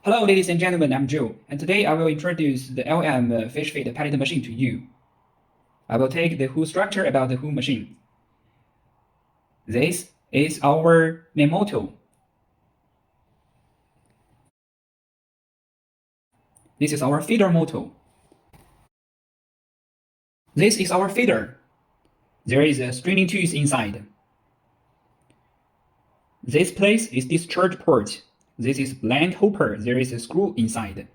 Hello, ladies and gentlemen, I'm Joe, and today I will introduce the LM fish feed pellet machine to you. I will take the whole structure about the whole machine. This is our main motor. This is our feeder motor. This is our feeder. There is a straining tooth inside. This place is discharge port. This is blank hopper. There is a screw inside.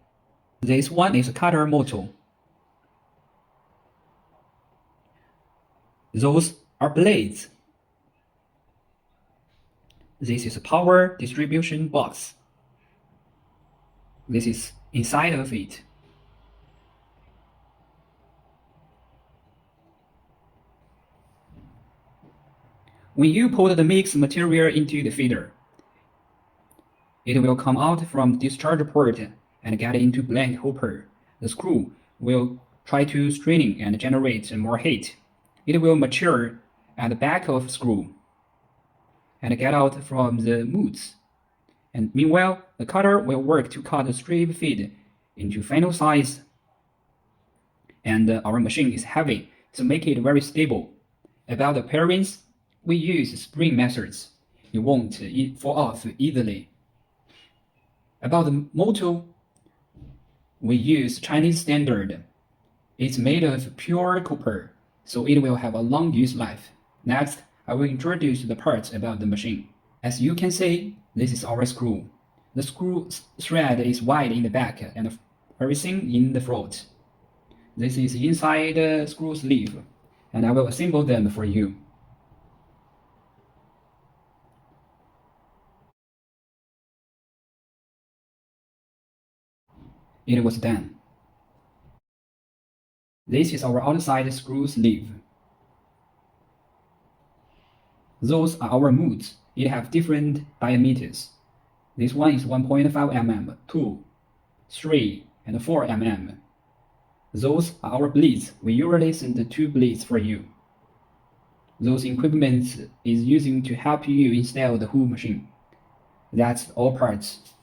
This one is a cutter motor. Those are blades. This is a power distribution box. This is inside of it. When you put the mixed material into the feeder, it will come out from discharge port and get into blank hopper. The screw will try to straining and generate more heat. It will mature at the back of screw and get out from the modes. And meanwhile, the cutter will work to cut the strip feed into final size. And our machine is heavy, so make it very stable. About the pairings, we use spring methods. It won't fall off easily. About the motor, we use Chinese standard. It's made of pure copper, so it will have a long use life. Next, I will introduce the parts about the machine. As you can see, this is our screw. The screw thread is wide in the back and very thin in the front. This is inside the screw sleeve, and I will assemble them for you. It was done. This is our outside screw sleeve. Those are our modes. It have different diameters. This one is 1.5 mm, 2, 3, and 4 mm. Those are our blades. We usually send 2 blades for you. Those equipment is using to help you install the whole machine. That's all parts.